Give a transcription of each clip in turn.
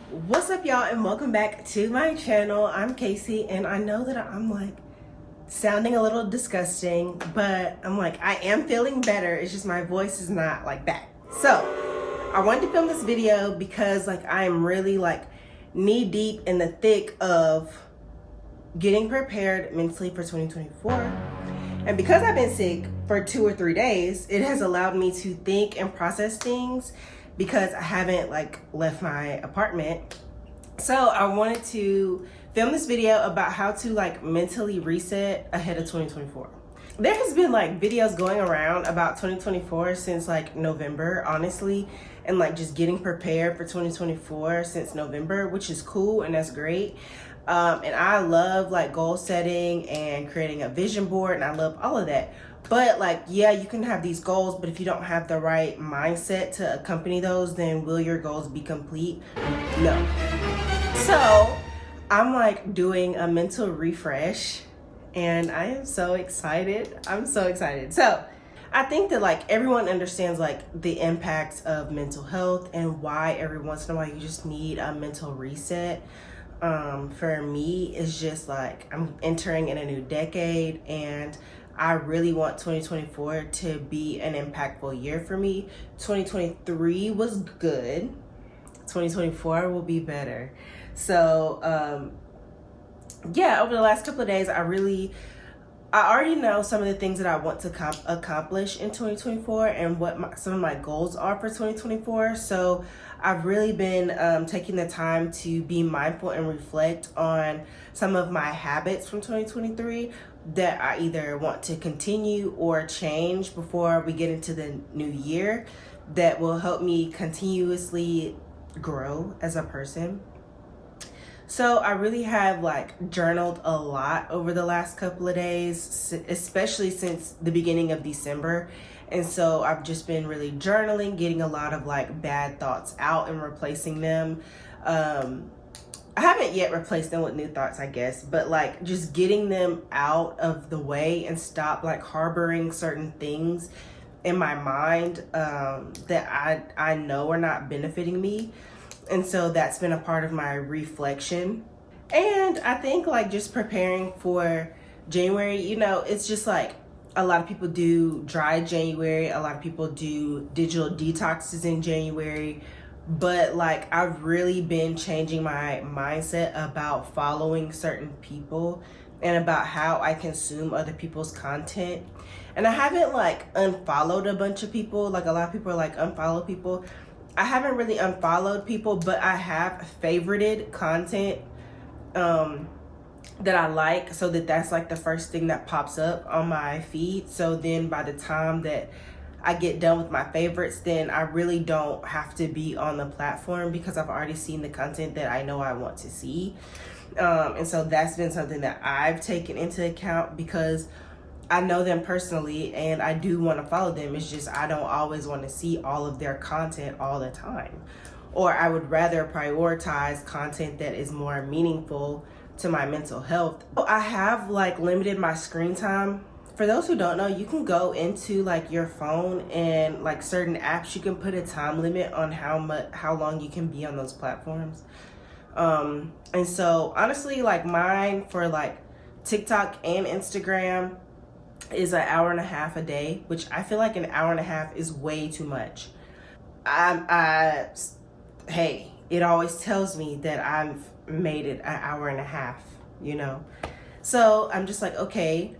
What's up, y'all, and welcome back to my channel. I'm Kasey, and I know that I'm like sounding a little disgusting, but I'm like, I am feeling better. It's just my voice is not like that. So I wanted to film this video because like I am really like knee deep in the thick of getting prepared mentally for 2024. And because I've been sick for 2 or 3 days, it has allowed me to think and process things because I haven't like left my apartment. So I wanted to film this video about how to like mentally reset ahead of 2024. There has been like videos going around about 2024 since like November, honestly, and like just getting prepared for 2024 since November, which is cool and that's great. And I love like goal setting and creating a vision board, and I love all of that. But like, yeah, you can have these goals, but if you don't have the right mindset to accompany those, then will your goals be complete? No. So I'm like doing a mental refresh, and I am so excited. I'm so excited. So I think that like everyone understands like the impacts of mental health and why every once in a while you just need a mental reset. For me, it's just like I'm entering in a new decade, and I really want 2024 to be an impactful year for me. 2023 was good. 2024 will be better. So, yeah, over the last couple of days, I already know some of the things that I want to accomplish in 2024 and what some of my goals are for 2024. So I've really been taking the time to be mindful and reflect on some of my habits from 2023 that I either want to continue or change before we get into the new year, that will help me continuously grow as a person. So I really have like journaled a lot over the last couple of days, especially since the beginning of December. And so I've just been really journaling, getting a lot of like bad thoughts out and replacing them. I haven't yet replaced them with new thoughts, I guess, but like just getting them out of the way and stop like harboring certain things in my mind that I know are not benefiting me. And so that's been a part of my reflection. And I think like just preparing for January, it's just like a lot of people do dry January. A lot of people do digital detoxes in January. But like I've really been changing my mindset about following certain people and about how I consume other people's content. And I haven't like unfollowed a bunch of people. Like a lot of people are like unfollow people. I haven't really unfollowed people, but I have favorited content that I like, so that's like the first thing that pops up on my feed. So then by the time that I get done with my favorites, then I really don't have to be on the platform because I've already seen the content that I know I want to see. And so that's been something that I've taken into account because I know them personally and I do want to follow them. It's just I don't always want to see all of their content all the time. Or I would rather prioritize content that is more meaningful to my mental health. I have like limited my screen time. For those who don't know, you can go into like your phone and like certain apps, you can put a time limit on how long you can be on those platforms. And so honestly, like mine for like TikTok and Instagram is an hour and a half a day, which I feel like an hour and a half is way too much. Hey, it always tells me that I've made it an hour and a half, So I'm just like, okay,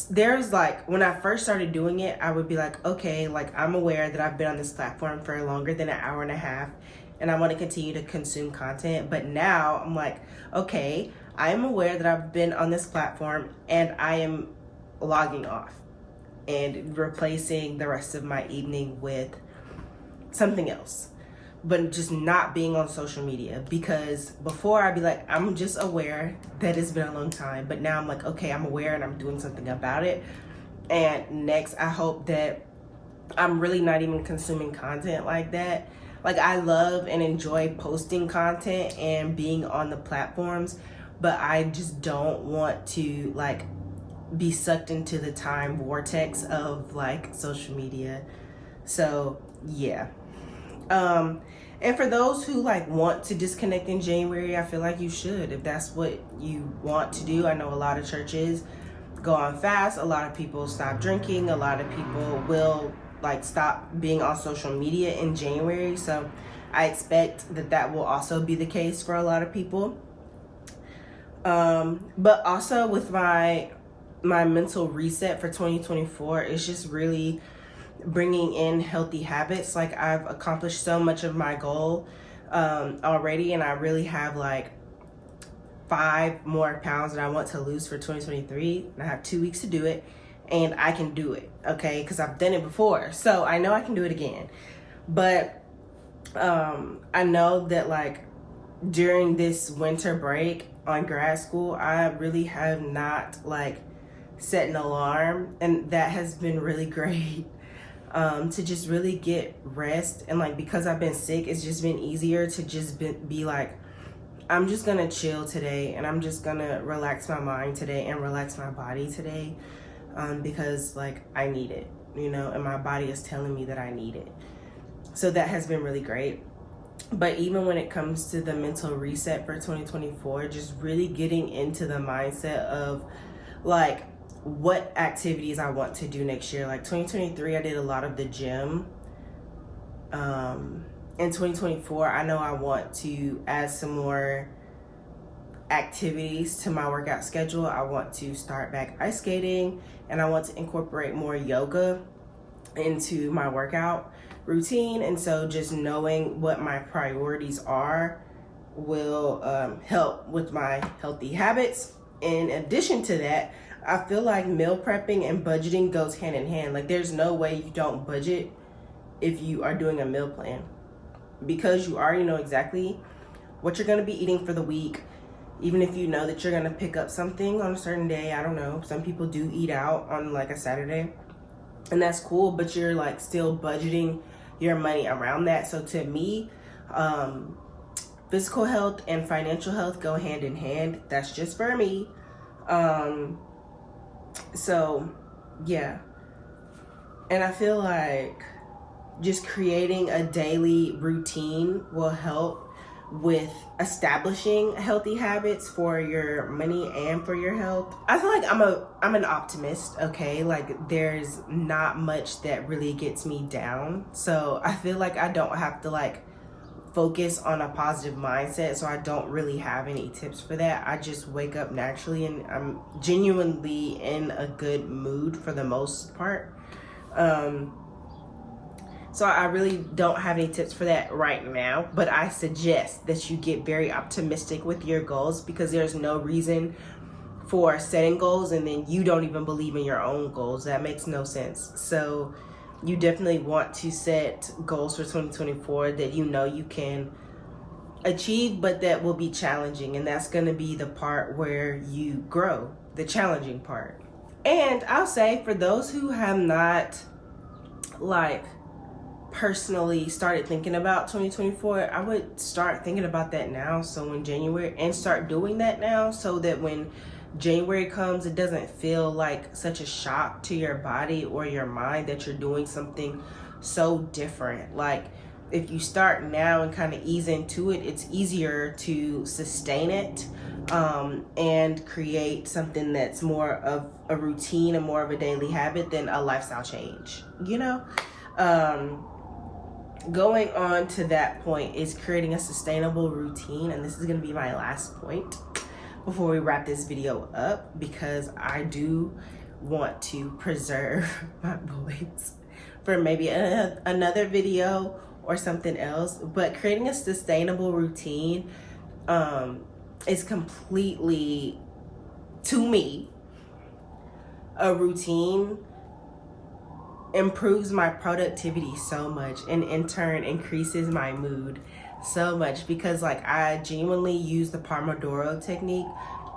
there's like, when I first started doing it, I would be like, okay, like I'm aware that I've been on this platform for longer than an hour and a half and I want to continue to consume content. But now I'm like, okay, I am aware that I've been on this platform and I am logging off and replacing the rest of my evening with something else, but just not being on social media. Because before I'd be like, I'm just aware that it's been a long time, but now I'm like, okay, I'm aware and I'm doing something about it. And next, I hope that I'm really not even consuming content like that. Like I love and enjoy posting content and being on the platforms, but I just don't want to like be sucked into the time vortex of like social media. So yeah. And for those who like want to disconnect in January, I feel like you should, if that's what you want to do. I know a lot of churches go on fast. A lot of people stop drinking. A lot of people will like stop being on social media in January. So I expect that that will also be the case for a lot of people. But also with my mental reset for 2024, it's just really bringing in healthy habits. Like I've accomplished so much of my goal already, and I really have like 5 more pounds that I want to lose for 2023, and I have 2 weeks to do it, and I can do it, okay, because I've done it before, so I know I can do it again. But I know that like during this winter break on grad school, I really have not like set an alarm, and that has been really great. To just really get rest, and like because I've been sick, it's just been easier to just be like, I'm just gonna chill today, and I'm just gonna relax my mind today and relax my body today, because like I need it, you know, and my body is telling me that I need it. So that has been really great. But even when it comes to the mental reset for 2024, just really getting into the mindset of like what activities I want to do next year. Like 2023, I did a lot of the gym. In 2024, I know I want to add some more activities to my workout schedule. I want to start back ice skating, and I want to incorporate more yoga into my workout routine. And so just knowing what my priorities are will help with my healthy habits. In addition to that, I feel like meal prepping and budgeting goes hand in hand. Like there's no way you don't budget if you are doing a meal plan, because you already know exactly what you're going to be eating for the week. Even if you know that you're going to pick up something on a certain day, I don't know, some people do eat out on like a Saturday, and that's cool, but you're like still budgeting your money around that. So to me, physical health and financial health go hand in hand. That's just for me. So yeah, and I feel like just creating a daily routine will help with establishing healthy habits for your money and for your health. I feel like I'm an optimist, okay? Like there's not much that really gets me down. So I feel like I don't have to like focus on a positive mindset, so I don't really have any tips for that. I just wake up naturally, and I'm genuinely in a good mood for the most part. So I really don't have any tips for that right now, but I suggest that you get very optimistic with your goals, because there's no reason for setting goals and then you don't even believe in your own goals. That makes no sense. So you definitely want to set goals for 2024 that you know you can achieve, but that will be challenging. And that's going to be the part where you grow, the challenging part. And I'll say for those who have not like personally started thinking about 2024, I would start thinking about that now. So in January, and start doing that now, so that when January comes, it doesn't feel like such a shock to your body or your mind that you're doing something so different. Like if you start now and kind of ease into it, it's easier to sustain it and create something that's more of a routine and more of a daily habit than a lifestyle change, you know? Going on to that point is creating a sustainable routine, and this is going to be my last point before we wrap this video up, because I do want to preserve my voice for maybe another video or something else. But creating a sustainable routine is completely, to me, a routine improves my productivity so much, and in turn increases my mood so much, because like I genuinely use the Pomodoro technique.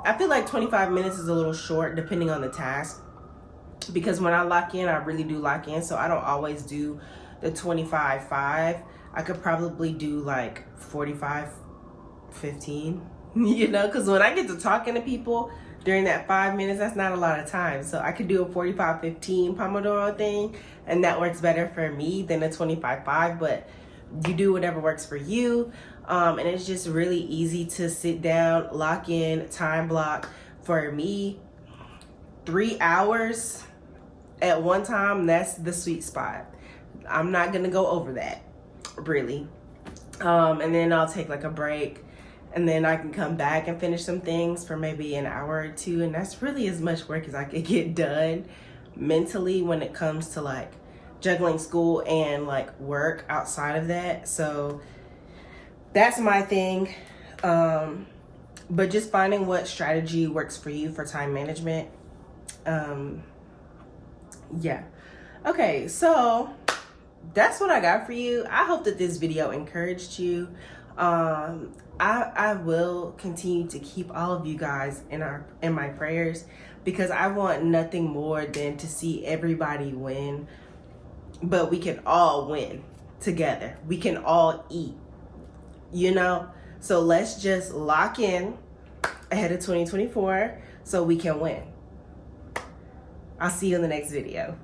I feel like 25 minutes is a little short depending on the task, because when I lock in, I really do lock in. So I don't always do the 25-5. I could probably do like 45-15, you know, because when I get to talking to people during that 5 minutes, that's not a lot of time. So I could do a 45-15 Pomodoro thing, and that works better for me than a 25-5. But You do whatever works for you. And it's just really easy to sit down, lock in, time block. For me, 3 hours at one time, that's the sweet spot. I'm not gonna go over that, really. And then I'll take like a break, and then I can come back and finish some things for maybe an hour or two. And that's really as much work as I could get done mentally when it comes to like juggling school and like work outside of that. So that's my thing. But just finding what strategy works for you for time management. Yeah. Okay, so that's what I got for you. I hope that this video encouraged you. I will continue to keep all of you guys in my prayers, because I want nothing more than to see everybody win. But we can all win together. We can all eat, you know? So let's just lock in ahead of 2024 so we can win. I'll see you in the next video.